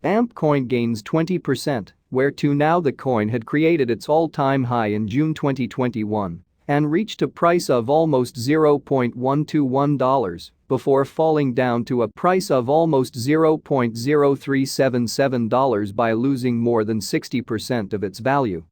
AMP coin gains 20%, where to now the coin had created its all-time high in June 2021 and reached a price of almost $0.121 before falling down to a price of almost $0.0377 by losing more than 60% of its value.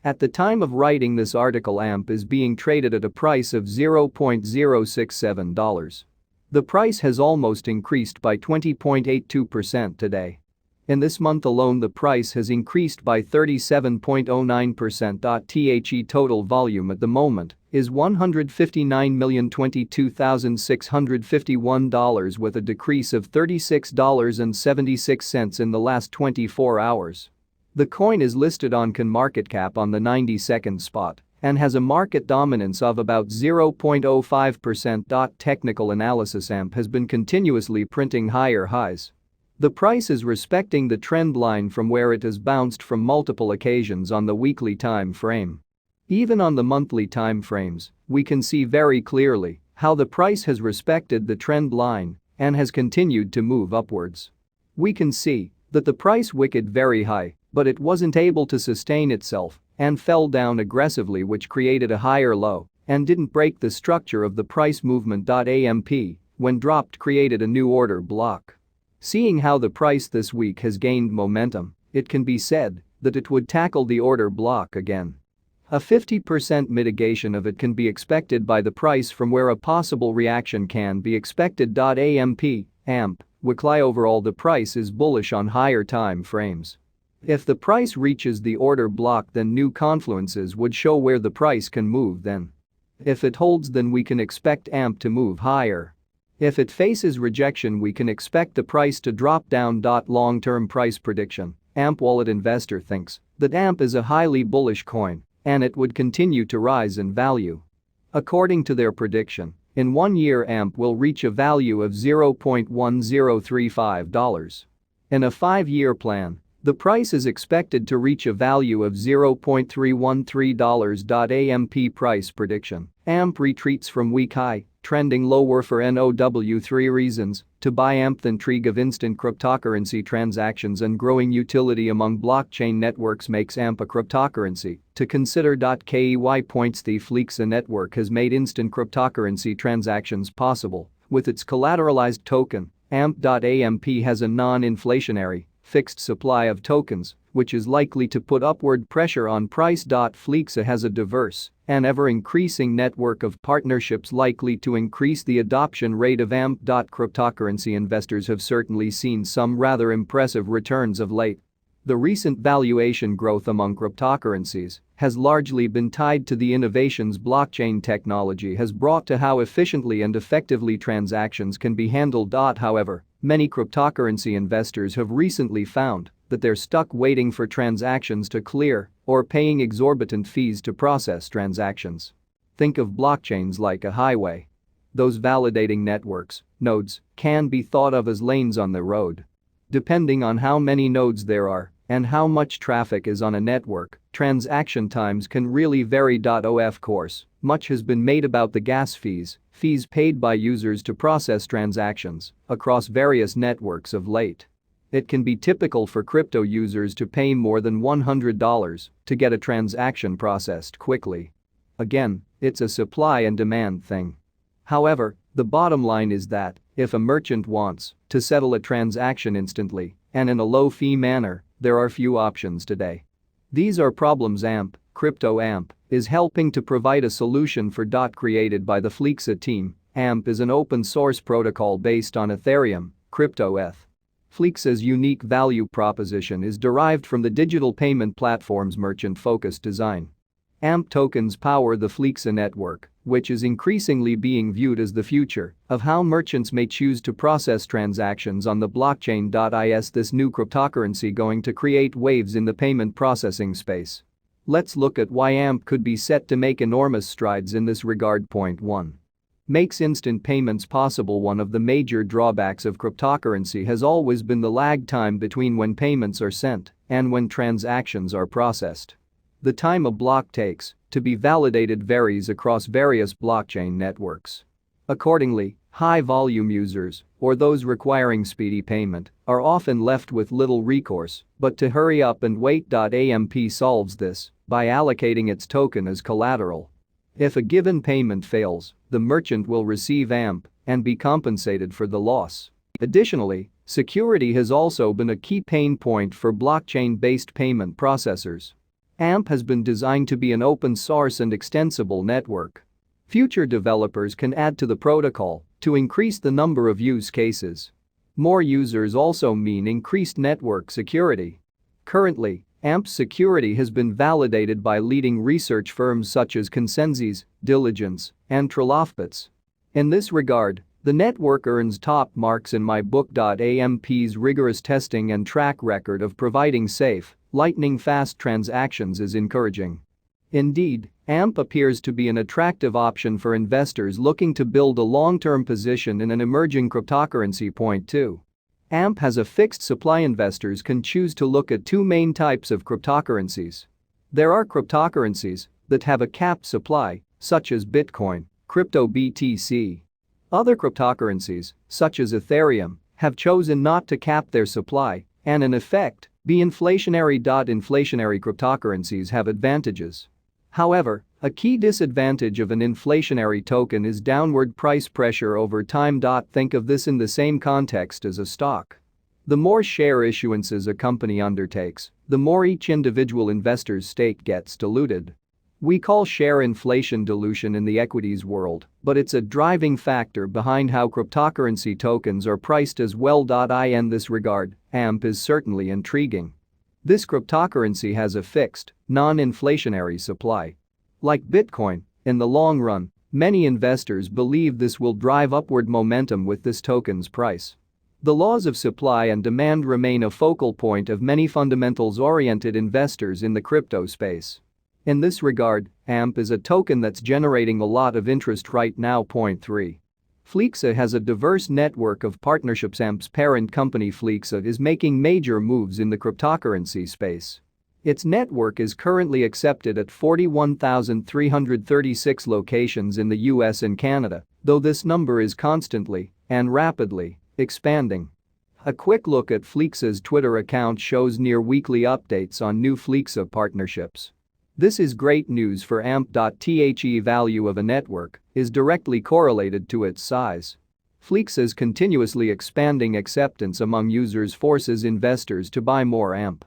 At the time of writing this article, AMP is being traded at a price of $0.067. The price has almost increased by 20.82% today. In this month alone, the price has increased by 37.09%. The total volume at the moment is $159,022,651 with a decrease of $36.76 in the last 24 hours. The coin is listed on CoinMarketCap on the 90-second spot and has a market dominance of about 0.05%. Technical analysis: AMP has been continuously printing higher highs. The price is respecting the trend line from where it has bounced from multiple occasions on the weekly time frame. Even on the monthly time frames, we can see very clearly how the price has respected the trend line and has continued to move upwards. We can see that the price wicked very high, but it wasn't able to sustain itself and fell down aggressively, which created a higher low and didn't break the structure of the price movement. AMP, when dropped, created a new order block. Seeing how the price this week has gained momentum, it can be said that it would tackle the order block again. A 50% mitigation of it can be expected by the price, from where a possible reaction can be expected. AMP, weekly overall the price is bullish on higher time frames. If the price reaches the order block, then new confluences would show where the price can move then. If it holds, then we can expect AMP to move higher. If it faces rejection, we can expect the price to drop down. Long-term price prediction: AMP Wallet investor thinks that AMP is a highly bullish coin and it would continue to rise in value. According to their prediction, in 1 year AMP will reach a value of $0.1035. In a 5-year plan, the price is expected to reach a value of $0.313. AMP price prediction: AMP retreats from week high, trending lower for NOW. 3 reasons to buy AMP: the intrigue of instant cryptocurrency transactions and growing utility among blockchain networks makes AMP a cryptocurrency to consider. KEY points: the Fleexa network has made instant cryptocurrency transactions possible with its collateralized token, AMP. AMP has a non-inflationary, fixed supply of tokens, which is likely to put upward pressure on price. Fleexa has a diverse and ever-increasing network of partnerships likely to increase the adoption rate of AMP. Cryptocurrency investors have certainly seen some rather impressive returns of late. The recent valuation growth among cryptocurrencies has largely been tied to the innovations blockchain technology has brought to how efficiently and effectively transactions can be handled. However, many cryptocurrency investors have recently found that they're stuck waiting for transactions to clear or paying exorbitant fees to process transactions. Think of blockchains like a highway. Those validating networks, nodes, can be thought of as lanes on the road. Depending on how many nodes there are and how much traffic is on a network, transaction times can really vary. Of course, much has been made about the gas fees paid by users to process transactions across various networks of late. It can be typical for crypto users to pay more than $100 to get a transaction processed quickly. Again, it's a supply and demand thing. However, the bottom line is that if a merchant wants to settle a transaction instantly and in a low-fee manner, there are few options today. These are problems AMP, Crypto AMP, is helping to provide a solution for. Created by the Fleexa team, AMP is an open-source protocol based on Ethereum, CryptoEth. Fleexa's unique value proposition is derived from the digital payment platform's merchant-focused design. AMP tokens power the Fleexa network, which is increasingly being viewed as the future of how merchants may choose to process transactions on the blockchain. Is this new cryptocurrency going to create waves in the payment processing space? Let's look at why AMP could be set to make enormous strides in this regard. Point 1. Makes instant payments possible. One of the major drawbacks of cryptocurrency has always been the lag time between when payments are sent and when transactions are processed. The time a block takes to be validated varies across various blockchain networks. Accordingly, high-volume users, or those requiring speedy payment, are often left with little recourse but to hurry up and wait. AMP solves this by allocating its token as collateral. If a given payment fails, the merchant will receive AMP and be compensated for the loss. Additionally, security has also been a key pain point for blockchain-based payment processors. AMP has been designed to be an open source and extensible network. Future developers can add to the protocol to increase the number of use cases. More users also mean increased network security. Currently, AMP's security has been validated by leading research firms such as Consensus, Diligence, and Trilofbits. In this regard, the network earns top marks in my book. AMP's rigorous testing and track record of providing safe, lightning-fast transactions is encouraging. Indeed, AMP appears to be an attractive option for investors looking to build a long-term position in an emerging cryptocurrency. Point 2. AMP has a fixed supply. Investors can choose to look at two main types of cryptocurrencies. There are cryptocurrencies that have a capped supply, such as Bitcoin, crypto BTC. Other cryptocurrencies, such as Ethereum, have chosen not to cap their supply and in effect, be inflationary. Inflationary cryptocurrencies have advantages. However, a key disadvantage of an inflationary token is downward price pressure over time. Think of this in the same context as a stock. The more share issuances a company undertakes, the more each individual investor's stake gets diluted. We call share inflation dilution in the equities world, but it's a driving factor behind how cryptocurrency tokens are priced as well. In this regard, AMP is certainly intriguing. This cryptocurrency has a fixed, non-inflationary supply. Like Bitcoin, in the long run, many investors believe this will drive upward momentum with this token's price. The laws of supply and demand remain a focal point of many fundamentals-oriented investors in the crypto space. In this regard, AMP is a token that's generating a lot of interest right now. Point 3. Fleexa has a diverse network of partnerships. AMP's parent company Fleexa is making major moves in the cryptocurrency space. Its network is currently accepted at 41,336 locations in the US and Canada, though this number is constantly and rapidly expanding. A quick look at Fleexa's Twitter account shows near-weekly updates on new Fleexa partnerships. This is great news for AMP. The value of a network is directly correlated to its size. Fleexa's continuously expanding acceptance among users forces investors to buy more AMP.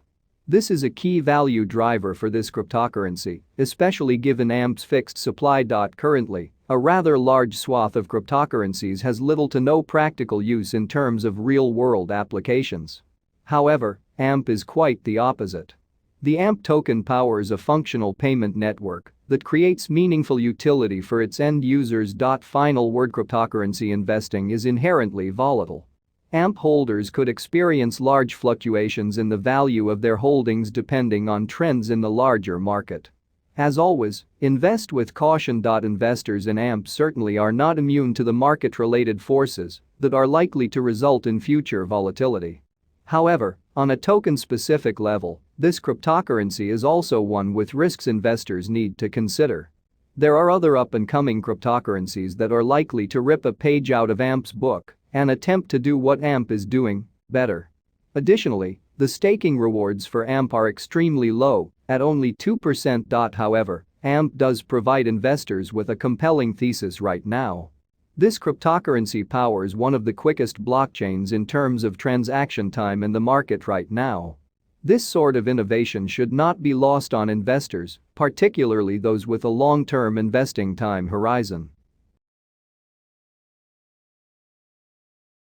This is a key value driver for this cryptocurrency, especially given AMP's fixed supply. Currently, a rather large swath of cryptocurrencies has little to no practical use in terms of real-world applications. However, AMP is quite the opposite. The AMP token powers a functional payment network that creates meaningful utility for its end users. Final word: cryptocurrency investing is inherently volatile. AMP holders could experience large fluctuations in the value of their holdings depending on trends in the larger market. As always, invest with caution. Investors in AMP certainly are not immune to the market-related forces that are likely to result in future volatility. However, on a token-specific level, this cryptocurrency is also one with risks investors need to consider. There are other up-and-coming cryptocurrencies that are likely to rip a page out of AMP's book and attempt to do what AMP is doing better. Additionally, the staking rewards for AMP are extremely low, at only 2%. However, AMP does provide investors with a compelling thesis right now. This cryptocurrency powers one of the quickest blockchains in terms of transaction time in the market right now. This sort of innovation should not be lost on investors, particularly those with a long-term investing time horizon.